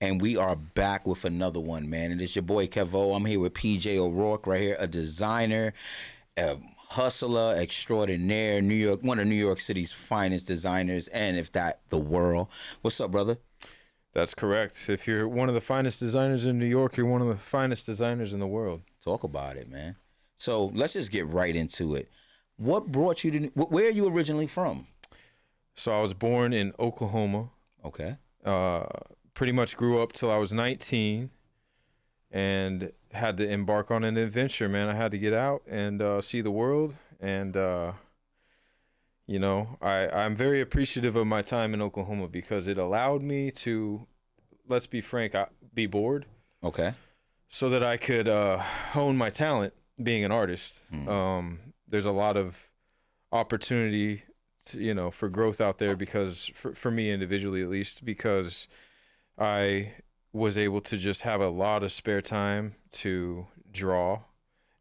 And we are back with another one, man. And it's your boy Kevo. I'm here with PJ O'Rourke right here, a designer, a hustler extraordinaire, New York, one of New York City's finest designers, and if that, the world. What's up, brother? That's correct. If you're one of the finest designers in New York, you're one of the finest designers in the world. Talk about it, man. So let's just get right into it. What brought you to, where are you originally from? So I was born in Oklahoma. Okay. Pretty much grew up till I was 19 and had to embark on an adventure, man. I had to get out and see the world. And, I'm very appreciative of my time in Oklahoma because it allowed me to, let's be frank, be bored. Okay. So that I could hone my talent being an artist. There's a lot of opportunity to, for growth out there because for me individually, at least, because I was able to just have a lot of spare time to draw,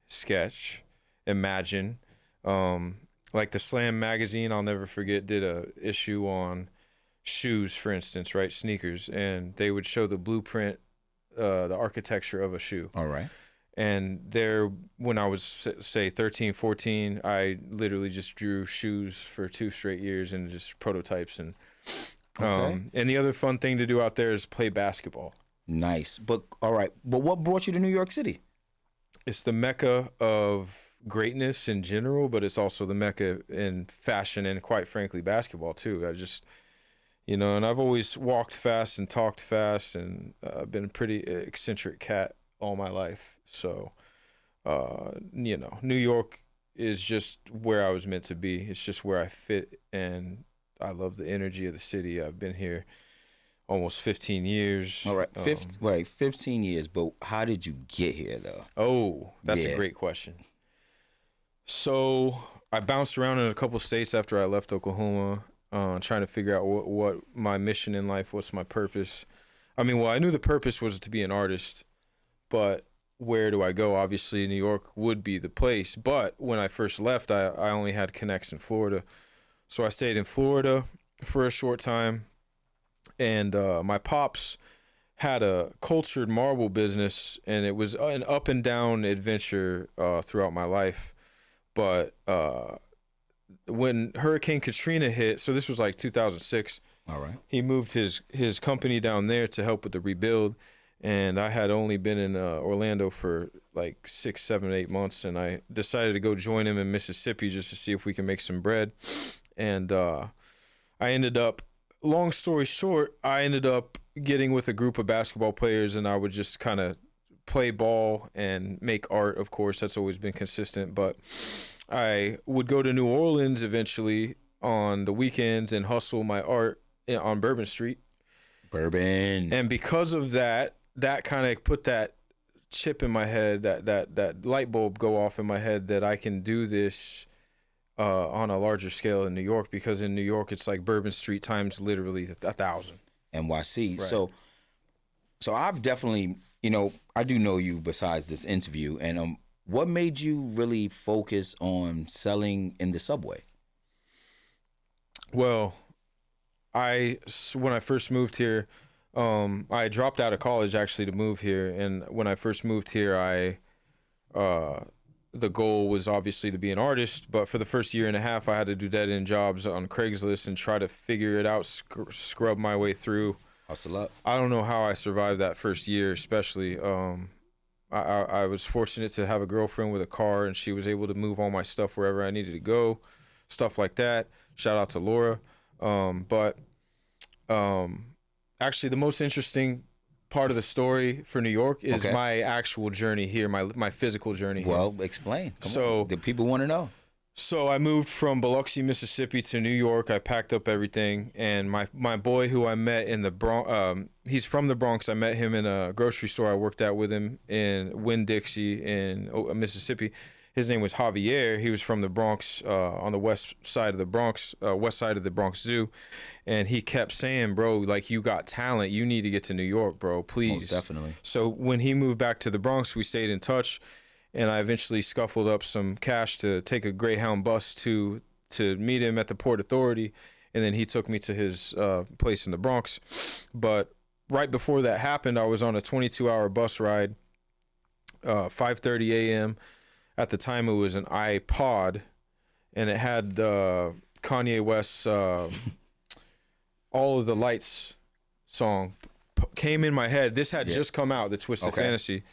sketch, imagine. Like the Slam magazine, I'll never forget, did a issue on shoes, for instance, right? Sneakers. And they would show the blueprint, the architecture of a shoe. All right. And there, when I was, say, 13, 14, I literally just drew shoes for 2 straight years and just prototypes. And and the other fun thing to do out there is play basketball. Nice. But all right. But what brought you to New York City? It's the mecca of greatness in general, but it's also the mecca in fashion and, quite frankly, basketball too. I just, and I've always walked fast and talked fast, and I've been a pretty eccentric cat all my life. So, New York is just where I was meant to be. It's just where I fit, and I love the energy of the city. I've been here almost 15 years. All right, 15 years, but how did you get here, though? Oh, that's a great question. So I bounced around in a couple states after I left Oklahoma, trying to figure out what my mission in life, what's my purpose. I knew the purpose was to be an artist, but where do I go? Obviously, New York would be the place. But when I first left, I only had connects in Florida. So I stayed in Florida for a short time. And my pops had a cultured marble business, and it was an up and down adventure throughout my life. But when Hurricane Katrina hit, so this was like 2006. All right. He moved his company down there to help with the rebuild. And I had only been in Orlando for like 6, 7, 8 months, and I decided to go join him in Mississippi just to see if we can make some bread. And I ended up, long story short, getting with a group of basketball players, and I would just kind of play ball and make art. Of course, that's always been consistent. But I would go to New Orleans eventually on the weekends and hustle my art on Bourbon Street. Bourbon. And because of that kind of put that chip in my head, that light bulb go off in my head that I can do this on a larger scale in New York, because in New York it's like Bourbon Street times literally 1,000. NYC. Right. So I've definitely, I do know you besides this interview. And what made you really focus on selling in the subway? Well, when I first moved here, I dropped out of college actually to move here. And when I first moved here, the goal was obviously to be an artist. But for the first year and a half, I had to do dead-end jobs on Craigslist and try to figure it out, scrub my way through. Hustle up. I don't know how I survived that first year, especially. I was fortunate to have a girlfriend with a car, and she was able to move all my stuff wherever I needed to go, stuff like that. Shout out to Laura. Actually, the most interesting part of the story for New York is my actual journey here, my physical journey here. Well, explain. Come on. The people want to know. So I moved from Biloxi, Mississippi to New York. I packed up everything, and my boy who I met in the Bronx, he's from the Bronx. I met him in a grocery store I worked at with him in Winn-Dixie in Mississippi. His name was Javier. He was from the Bronx, on the west side of the Bronx Zoo. And he kept saying, bro, like, you got talent. You need to get to New York, bro, please. Most definitely. So when he moved back to the Bronx, we stayed in touch. And I eventually scuffled up some cash to take a Greyhound bus to meet him at the Port Authority. And then he took me to his place in the Bronx. But right before that happened, I was on a 22-hour bus ride, 5:30 a.m. At the time, it was an iPod, and it had Kanye West's "All of the Lights" song came in my head. This had just come out, the Twisted Fantasy.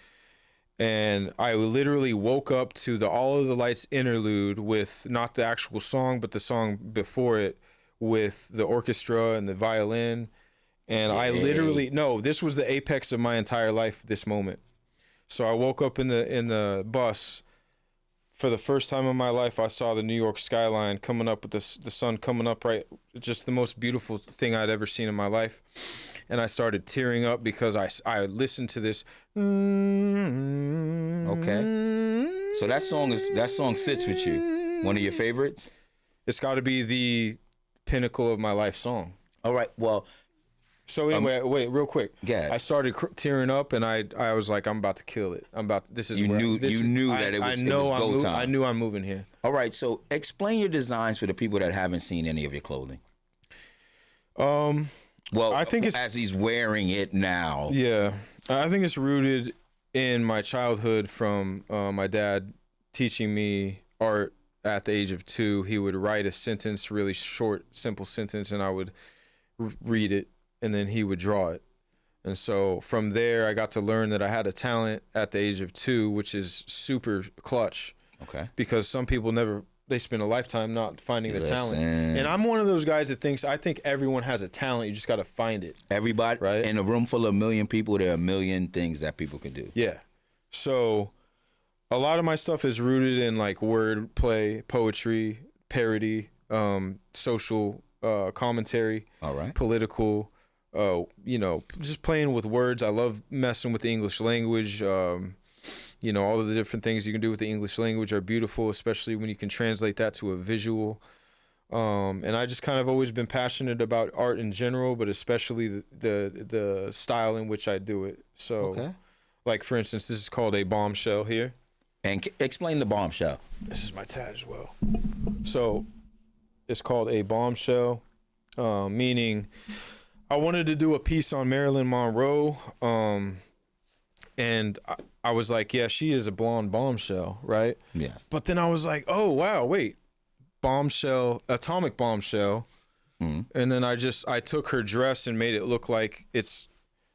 And I literally woke up to the All of the Lights interlude with not the actual song, but the song before it with the orchestra and the violin. And I literally, no, this was the apex of my entire life, this moment. So I woke up in the bus. For the first time in my life, I saw the New York skyline coming up with the sun coming up, right? Just the most beautiful thing I'd ever seen in my life. And I started tearing up because I listened to this. Okay. So that song sits with you. One of your favorites? It's got to be the pinnacle of my life song. All right. Well, so anyway, wait, real quick. Yeah. I started tearing up, and I was like, I'm about to kill it. This is you knew that it was go time. I knew I'm moving here. All right. So explain your designs for the people that haven't seen any of your clothing. Well, I think it's as he's wearing it now. Yeah, I think it's rooted in my childhood from my dad teaching me art at the age of 2. He would write a sentence, really short, simple sentence, and I would read it, and then he would draw it. And so from there, I got to learn that I had a talent at the age of 2, which is super clutch. Okay. Because some people they spend a lifetime not finding the talent. And I'm one of those guys that I think everyone has a talent. You just got to find it. Everybody, right? In a room full of 1 million people, there are 1 million things that people can do. Yeah. So a lot of my stuff is rooted in like word play, poetry, parody, social commentary, all right, political, just playing with words. I love messing with the English language. All of the different things you can do with the English language are beautiful, especially when you can translate that to a visual. And I just kind of always been passionate about art in general, but especially the style in which I do it. So, like for instance, this is called a bombshell here. And explain the bombshell. This is my tag as well. So, it's called a bombshell, meaning I wanted to do a piece on Marilyn Monroe, and I was like, yeah, she is a blonde bombshell, right? Yes. But then I was like, oh, wow, wait. Bombshell, atomic bombshell. And then I took her dress and made it look like it's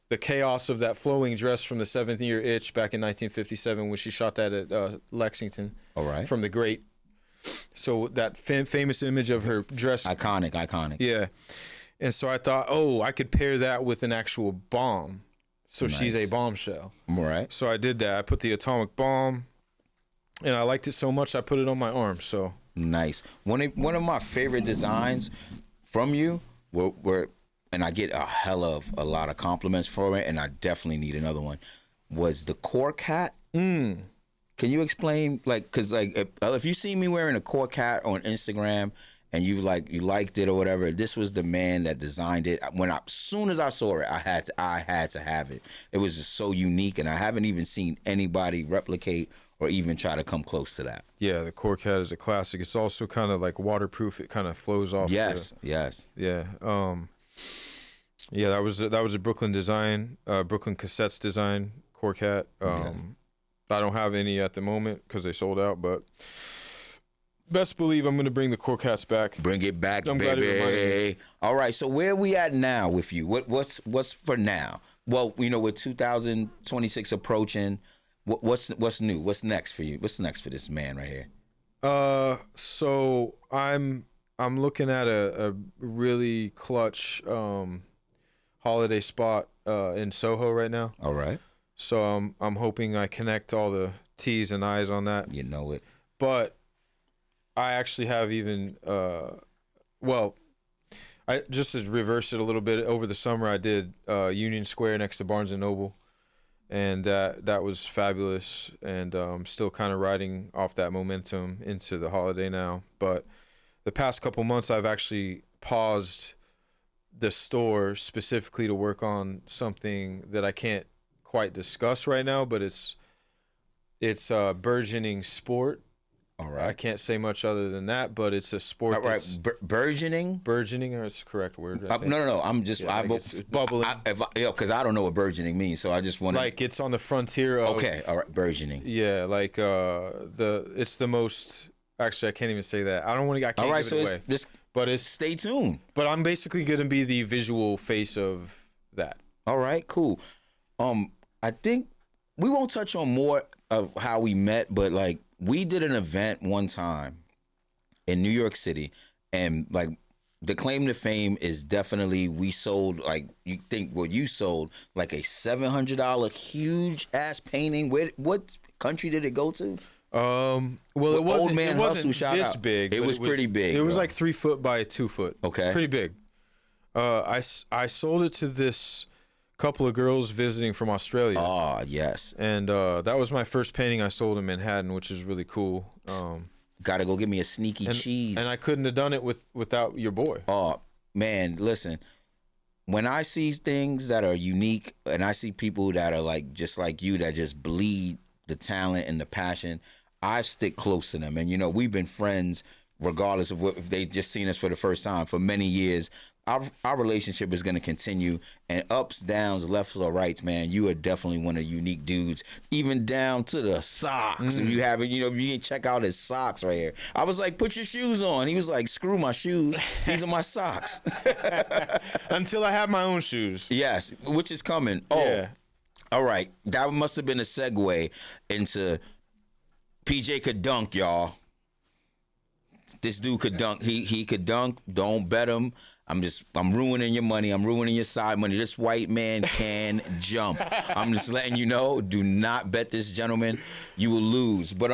the chaos of that flowing dress from the 7th Year Itch back in 1957 when she shot that at Lexington. All right. From the Great. So that famous image of her dress. Iconic. Yeah. And so I thought, I could pair that with an actual bomb. So she's a bombshell. All right. So I did that. I put the atomic bomb, and I liked it so much I put it on my arm. So nice. One of my favorite designs from you were and I get a lot of compliments for it, and I definitely need another one, was the cork hat. Can you explain, because if you see me wearing a cork hat on Instagram and you liked it or whatever, this was the man that designed it. As soon as I saw it, I had to have it. It was just so unique, and I haven't even seen anybody replicate or even try to come close to that. Yeah, the cork hat is a classic. It's also kind of like waterproof. It kind of flows off. Yes. Yeah. Yeah, that was a Brooklyn design, Brooklyn Cassettes design cork hat. I don't have any at the moment because they sold out, but best believe I'm going to bring the cork hats back. Bring it back, I'm glad it reminded me. All right, so where are we at now with you? What's for now? Well, with 2026 approaching, what's new? What's next for you? What's next for this man right here? So I'm looking at a really clutch holiday spot in Soho right now. All right. So I'm hoping I connect all the T's and I's on that. You know it. But I actually have even I just to reverse it a little bit. Over the summer, I did Union Square next to Barnes and Noble, and that was fabulous. And still kind of riding off that momentum into the holiday now. But the past couple months, I've actually paused the store specifically to work on something that I can't quite discuss right now. But it's burgeoning sport All I right. can't say much other than that, but it's a sport All right. that's Burgeoning. burgeoning, or it's the correct word. I think. No. I'm just. Yeah, like it's bubbling. Because I don't know what burgeoning means, so I just want to. Like it's on the frontier of. Okay. All right. Burgeoning. Yeah, like it's the most. Actually, I can't even say that. I don't want to. I can't All right. give So it away. just stay tuned. But I'm basically gonna be the visual face of that. All right. Cool. I think we won't touch on more of how we met, but like we did an event one time in New York City, and like the claim to fame is definitely we sold like you sold like a $700 huge ass painting. What country did it go to? Well, it wasn't. Old Man it wasn't Hustle, shout this out. big. It but was pretty big, It was bro. like 3 foot by 2 foot. Okay. Pretty big. I sold it to this couple of girls visiting from Australia. Oh yes. And that was my first painting I sold in Manhattan, which is really cool. Gotta go get me a sneaky cheese. And I couldn't have done it without your boy. Oh man, listen. When I see things that are unique, and I see people that are like just like you, that just bleed the talent and the passion, I stick close to them. And you know, we've been friends regardless of if they just seen us for the first time for many years. Our relationship is going to continue, and ups, downs, lefts or rights, man. You are definitely one of the unique dudes, even down to the socks. If you haven't, you can check out his socks right here. I was like, put your shoes on. He was like, screw my shoes. These are my socks. Until I have my own shoes. Yes, which is coming. Oh, Yeah. All right. That must have been a segue into PJ could dunk, y'all. This dude could dunk. He could dunk. Don't bet him. I'm ruining your money. I'm ruining your side money. This white man can jump. I'm just letting you know. Do not bet this gentleman. You will lose. But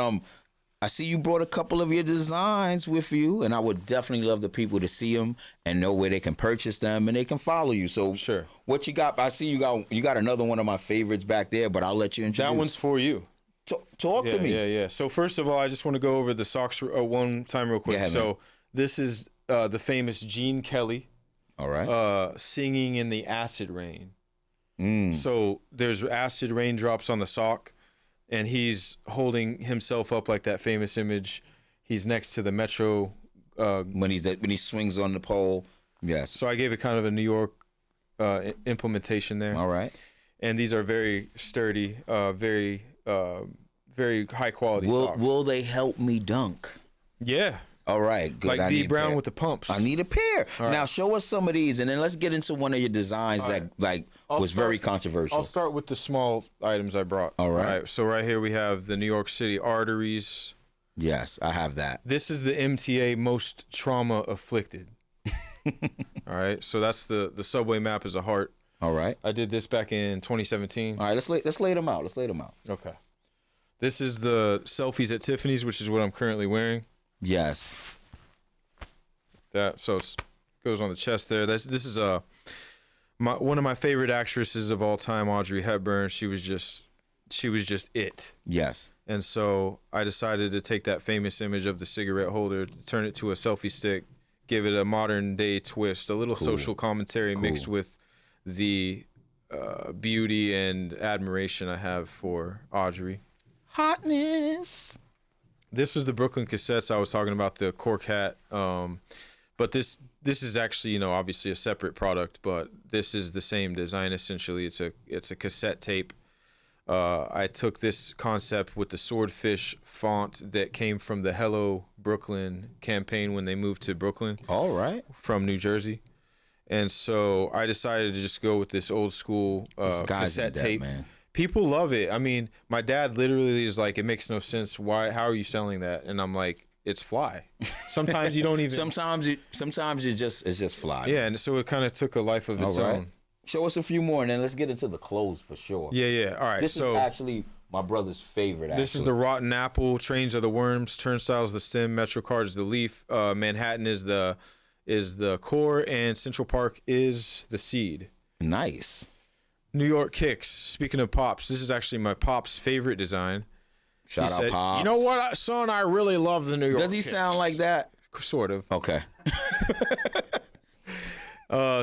I see you brought a couple of your designs with you, and I would definitely love the people to see them and know where they can purchase them and they can follow you. So Sure. What you got? I see you got another one of my favorites back there, but I'll let you introduce. That one's for you. Talk to me. Yeah. So first of all, I just want to go over the socks one time real quick. Go ahead, So man. this is the famous Gene Kelly All right. singing in the acid rain. Mm. So there's acid raindrops on the sock, and he's holding himself up like that famous image. He's next to the Metro. When he swings on the pole. Yes. So I gave it kind of a New York implementation there. All right. And these are very sturdy, very high quality socks. Will they help me dunk? Yeah. All right, good. Like I D need a Brown pair. with the pumps. I need a pair. All right. Now show us some of these, and then let's get into one of your designs All that right. like I'll was very start- controversial. I'll start with the small items I brought. All right. So right here we have the New York City arteries. Yes, I have that. This is the MTA most trauma afflicted. All right. So that's the subway map is a heart. All right. I did this back in 2017. All right. Let's lay them out. Let's lay them out. Okay. This is the selfies at Tiffany's, which is what I'm currently wearing. Yes. That so it goes on the chest there. This is one of my favorite actresses of all time, Audrey Hepburn. She was just it. Yes. And so I decided to take that famous image of the cigarette holder, turn it to a selfie stick, give it a modern day twist, a little social commentary mixed with the beauty and admiration I have for Audrey. Hotness. This is the Brooklyn cassettes I was talking about, the cork hat. But this is actually, obviously a separate product, but this is the same design essentially. It's a cassette tape. I took this concept with the swordfish font that came from the Hello Brooklyn campaign when they moved to Brooklyn All right. from New Jersey. And so I decided to just go with this old school cassette tape. Man. People love it. I mean, my dad literally is like, it makes no sense. How are you selling that? And I'm like, it's fly. Sometimes you don't even. Sometimes it's just fly. Yeah, and so it kind of took a life of its All right. own. Show us a few more, and then let's get into the clothes for sure. Yeah. All right. This so is actually my brother's favorite. this is the rotten apple. Trains are the worms. Turnstiles the stem. Metrocard is the leaf. Manhattan is the core, and Central Park is the seed. Nice. New York kicks. Speaking of pops, this is actually my pop's favorite design. Shout He out said, Pops. You know what, son? I really love the New York. Does he kicks." sound like that? Sort of. Okay.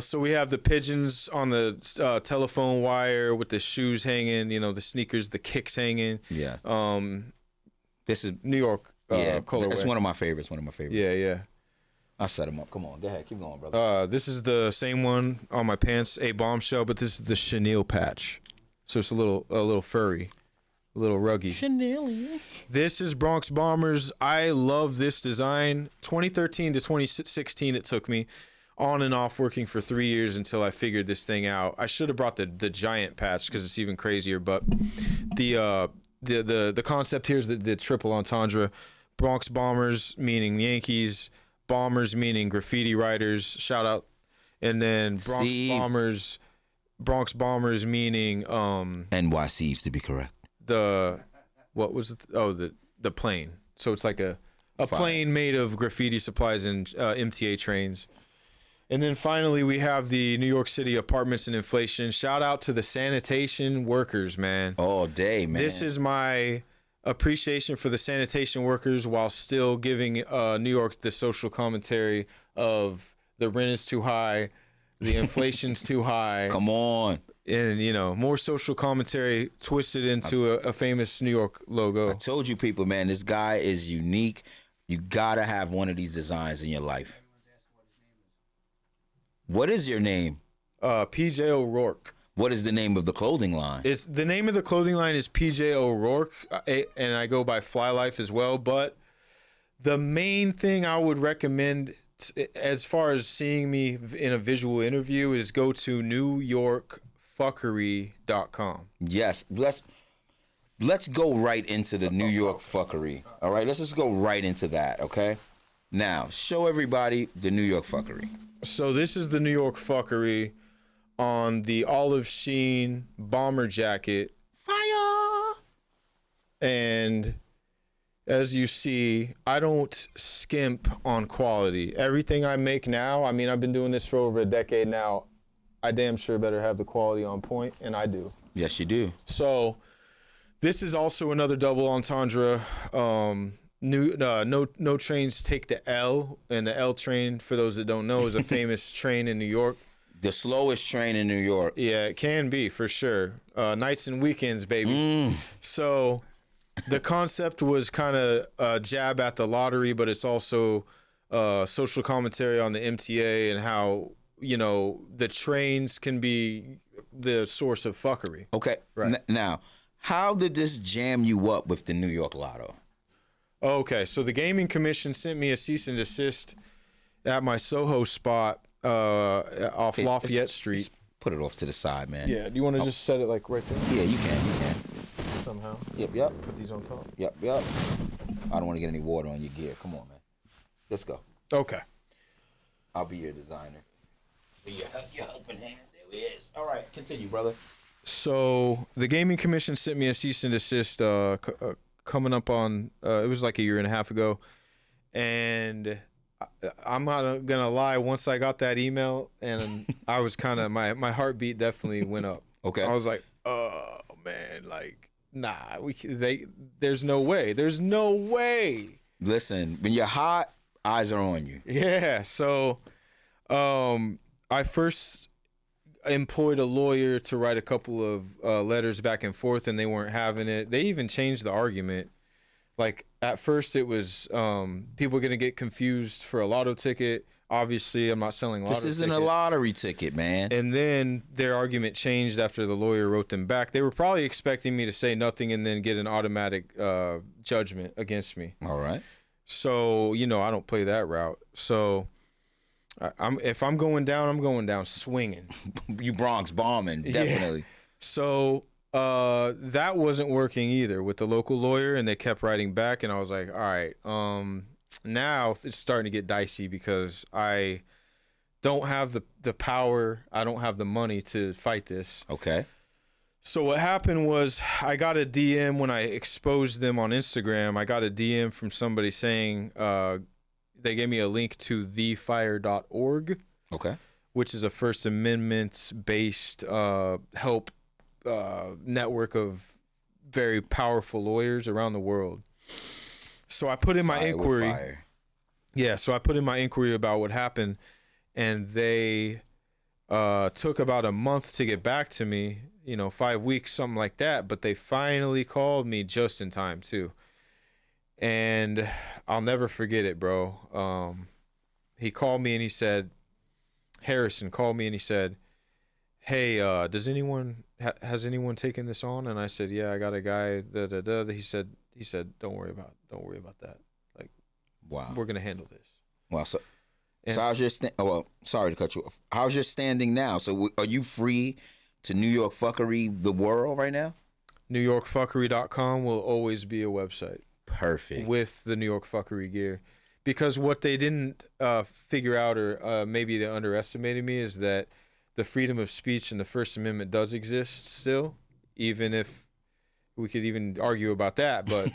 So we have the pigeons on the telephone wire with the shoes hanging, the sneakers, the kicks hanging. Yeah. This This is New York colorway. It's one of my favorites. One of my favorites. Yeah. I'll set them up. Come on, go ahead, keep going, brother. This is the same one on my pants, a bombshell, but this is the chenille patch. So it's a little furry, a little ruggy. Chanel. This is Bronx Bombers. I love this design. 2013 to 2016 it took me, on and off working for 3 years until I figured this thing out. I should have brought the giant patch because it's even crazier, but the concept here is the triple entendre. Bronx Bombers meaning Yankees, Bombers meaning graffiti writers, shout out, and then Bronx Bombers meaning NYC to be correct. the plane. So it's like a plane made of graffiti supplies and MTA trains. And then finally we have the New York City apartments and inflation. Shout out to the sanitation workers, man. All day, man. This is my appreciation for the sanitation workers while still giving New York the social commentary of the rent is too high, the inflation's too high. Come on. And, more social commentary twisted into a famous New York logo. I told you people, man, this guy is unique. You got to have one of these designs in your life. What is your name? PJ O'Rourke. What is the name of the clothing line? It's the name of the clothing line is PJ O'Rourke, and I go by Fly Life as well. But the main thing I would recommend, as far as seeing me in a visual interview, is go to newyorkfuckery.com. Yes, let's go right into the New York fuckery. All right, let's just go right into that. Okay, now show everybody the New York fuckery. So this is the New York fuckery on the olive sheen bomber jacket. Fire! And as you see, I don't skimp on quality. Everything I make now, I mean, I've been doing this for over a decade now. I damn sure better have the quality on point, and I do. Yes, you do. So this is also another double entendre. No trains take the L, and the L train, for those that don't know, is a famous train in New York. The slowest train in New York. Yeah, it can be for sure. Nights and weekends, baby. So the concept was kind of a jab at the lottery, but it's also social commentary on the MTA and how, the trains can be the source of fuckery. Okay. Right. Now, how did this jam you up with the New York Lotto? Okay, so the Gaming Commission sent me a cease and desist at my Soho spot off Lafayette Street. Put it off to the side, man. Yeah, do you want to just set it like right there? Yeah, you can. Somehow. Yep. Put these on top. Yep. I don't want to get any water on your gear. Come on, man. Let's go. Okay. I'll be your designer. Be your helping hand. There he is. All right, continue, brother. So the Gaming Commission sent me a cease and desist coming up on, it was like a year and a half ago. And I'm not gonna lie, once I got that email, and I was kind of, my heartbeat definitely went up. Okay. I was like, oh man, like, nah, there's no way. Listen, when you're hot, eyes are on you. Yeah. So I first employed a lawyer to write a couple of letters back and forth, and they weren't having it. They even changed the argument. Like, at first it was people going to get confused for a lotto ticket. Obviously, I'm not selling lotto tickets. This isn't a lottery ticket, man. And then their argument changed after the lawyer wrote them back. They were probably expecting me to say nothing and then get an automatic judgment against me. All right. So, I don't play that route. So if I'm going down swinging. You Bronx bombing, definitely. Yeah. So that wasn't working either with the local lawyer, and they kept writing back, and I was like, all right, now it's starting to get dicey because I don't have the power, I don't have the money to fight this. Okay. So what happened was I got a DM when I exposed them on Instagram. I got a DM from somebody saying they gave me a link to thefire.org. Okay. Which is a First Amendment-based help network of very powerful lawyers around the world. So I put in my inquiry. Yeah, so I put in my inquiry about what happened, and they took about a month to get back to me, 5 weeks, something like that, but they finally called me just in time, too. And I'll never forget it, bro. He called me and he said, Harrison called me and he said, hey, does anyone has anyone taken this on? And I said, yeah, I got a guy. He said, don't worry about that. Like, Wow. we're gonna handle this. Wow. So And how's your sorry to cut you off. How's your standing now? So are you free to New York fuckery the world right now? NewYorkFuckery.com will always be a website. Perfect. With the New York Fuckery gear. Because what they didn't figure out, or maybe they underestimated me, is that the freedom of speech and the First Amendment does exist still, even if we could even argue about that. But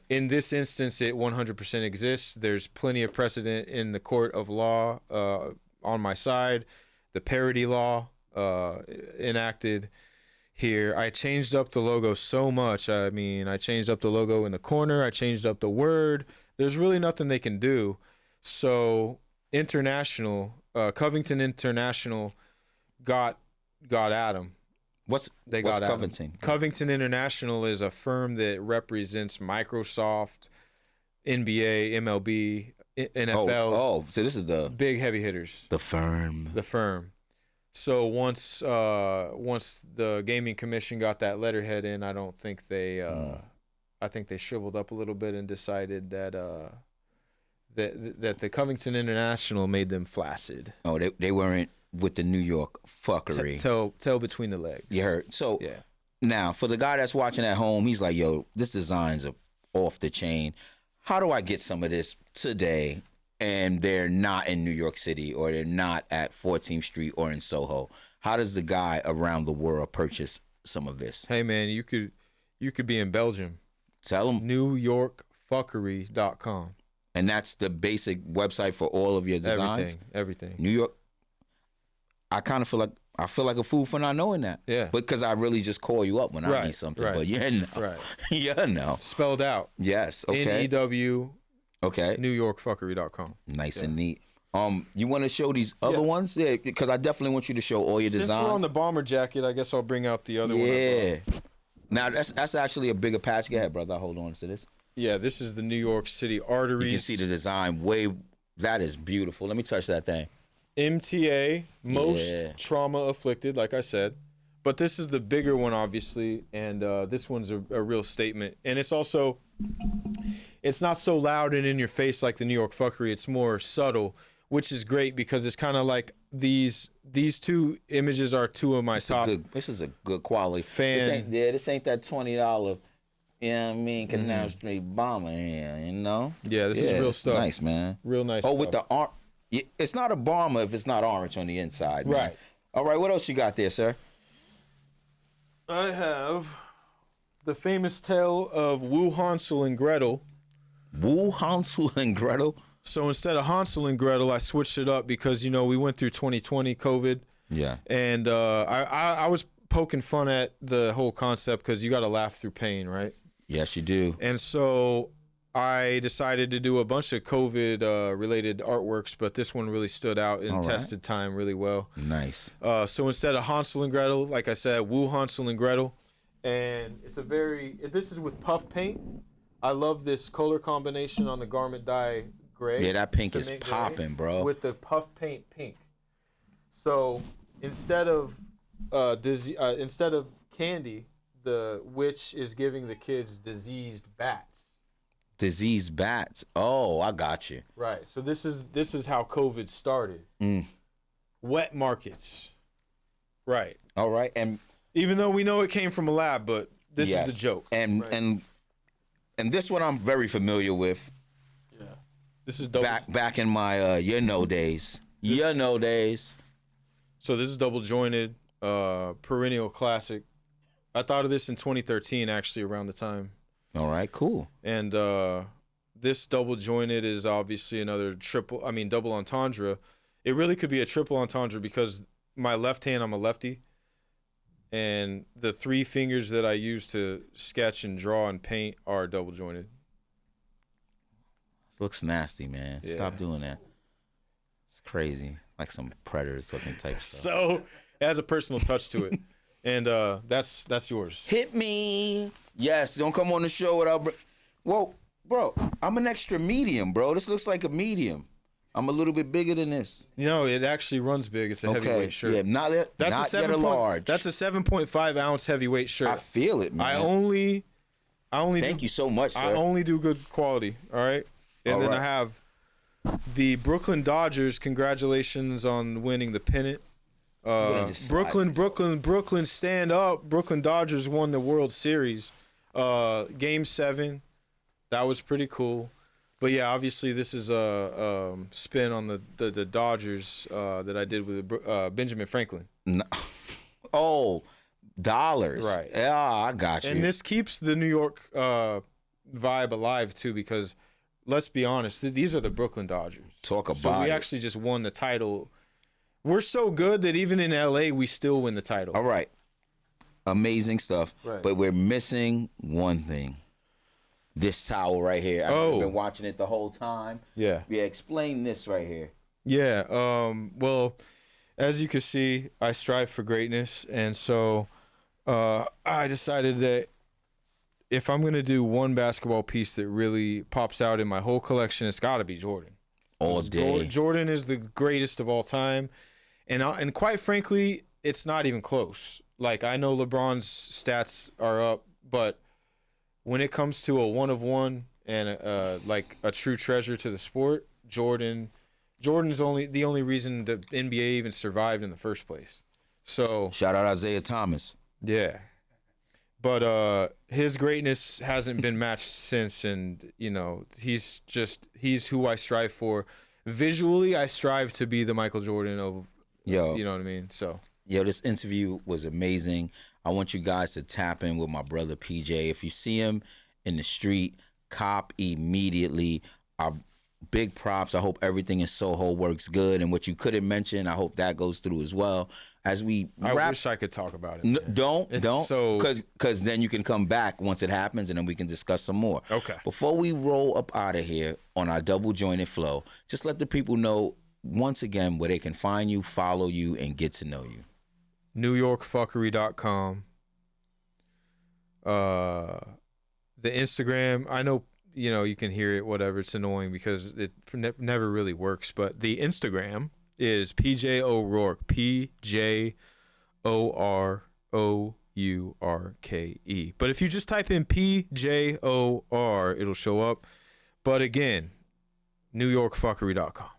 in this instance, it 100% exists. There's plenty of precedent in the court of law on my side. The parody law enacted here. I changed up the logo so much. I mean, I changed up the logo in the corner. I changed up the word. There's really nothing they can do. So Covington International got Adam. What's Covington? Covington International is a firm that represents Microsoft, NBA, MLB, NFL. So this is the big heavy hitters. The firm. So once the gaming commission got that letterhead in, I don't think they I think they shriveled up a little bit and decided that that the Covington International made them flaccid. Oh, they weren't with the New York fuckery. Tail between the legs. You heard. So yeah. Now, for the guy that's watching at home, he's like, yo, this design's off the chain. How do I get some of this today? And they're not in New York City, or they're not at 14th Street or in Soho. How does the guy around the world purchase some of this? Hey, man, you could be in Belgium. Tell them. NewYorkFuckery.com. And that's the basic website for all of your designs? Everything. New York. I kind of feel like a fool for not knowing that. Yeah. Because I really just call you up when I need something. Right. But you know. Right. You know. Spelled out. Yes. Okay. NEW. Okay. NewYorkFuckery.com. Nice and neat. You want to show these other ones? Yeah, because I definitely want you to show all your designs. Since we're on the bomber jacket, I guess I'll bring out the other one. Yeah. Now that's actually a bigger patch. Go ahead, brother. Hold on to this. Yeah, this is the New York City arteries. You can see the design that is beautiful. Let me touch that thing. MTA, most trauma afflicted, like I said. But this is the bigger one, obviously, and this one's a real statement. And it's also, it's not so loud and in your face like the New York fuckery. It's more subtle, which is great because it's kind of like these two images are two of my top. This is a good quality. Fan. This ain't that $20, you know what I mean, Canal Street bomber here, you know? Yeah, this is real stuff. Nice, man. Real nice stuff. With the orange. It's not a bomber if it's not orange on the inside, man. Right. All right, what else you got there, sir? I have the famous tale of Wu Hansel and Gretel. Wu Hansel and Gretel? So instead of Hansel and Gretel, I switched it up because, you know, we went through 2020 COVID. Yeah. And I was poking fun at the whole concept because you got to laugh through pain, right? Yes, you do. And so I decided to do a bunch of COVID related artworks, but this one really stood out and tested time really well. Nice. So instead of Hansel and Gretel, like I said, Wu Hansel and Gretel. And this is with puff paint. I love this color combination on the garment dye gray. Yeah, that pink is popping, bro. With the puff paint pink. So instead of candy, the witch is giving the kids diseased bats. Diseased bats. Oh, I got you. Right. So this is how COVID started. Wet markets. Right. All right. And even though we know it came from a lab, but this is the joke. And this one I'm very familiar with. Yeah. This is double back in my days. Days. So this is double jointed, perennial classic. I thought of this in 2013, actually, around the time. All right, cool. And this double jointed is obviously another double entendre. It really could be a triple entendre because my left hand, I'm a lefty. And the three fingers that I use to sketch and draw and paint are double jointed. This looks nasty, man. Yeah. Stop doing that. It's crazy. Like some Predators looking type stuff. So it has a personal touch to it. And that's yours. Hit me. Yes, don't come on the show without... Whoa. Bro, I'm an extra medium, bro. This looks like a medium. I'm a little bit bigger than this. You know, it actually runs big. It's a heavyweight shirt. Yeah, not yet a large. That's a 7.5 ounce heavyweight shirt. I feel it, man. I only Thank you so much, sir. I only do good quality. All right, and then I have the Brooklyn Dodgers. Congratulations on winning the pennant. Brooklyn, stand up! Brooklyn Dodgers won the World Series, Game 7. That was pretty cool. But yeah, obviously this is a spin on the Dodgers that I did with Benjamin Franklin. No. Oh, dollars. Right. Yeah, I got you. And this keeps the New York vibe alive too, because let's be honest, these are the Brooklyn Dodgers. Talk about So we it. actually just won the title. We're so good that even in LA we still win the title. All right. Amazing stuff. Right. But we're missing one thing. This towel right here. I've been watching it the whole time. Yeah. Yeah, explain this right here. Yeah. Well, as you can see, I strive for greatness, and so I decided that if I'm gonna do one basketball piece that really pops out in my whole collection, it's got to be Jordan. All day. Jordan is the greatest of all time, and quite frankly, it's not even close. Like, I know LeBron's stats are up, but when it comes to a one of one and like a true treasure to the sport, Jordan's the only reason the NBA even survived in the first place. So Shout out Isaiah Thomas. yeah. But his greatness hasn't been matched since, and you know, he's who I strive for. Visually, I strive to be the Michael Jordan of, Yo. you know what I mean? So Yo, this interview was amazing. I want you guys to tap in with my brother PJ. If you see him in the street, cop immediately. Our big props. I hope everything in Soho works good. And what you couldn't mention, I hope that goes through as well. As we wrap, I wish I could talk about it. Don't, so- because then you can come back once it happens, and then we can discuss some more. Okay. Before we roll up out of here on our double jointed flow, just let the people know once again where they can find you, follow you, and get to know you. NewYorkFuckery.com. The Instagram, I know, you know, you can hear it, whatever. It's annoying because it never really works. But the Instagram is PJ O'Rourke, PJOROURKE. But if you just type in PJOR, it'll show up. But again, NewYorkFuckery.com.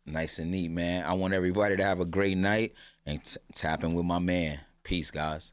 Nice and neat, man. I want everybody to have a great night and tap in with my man. Peace, guys.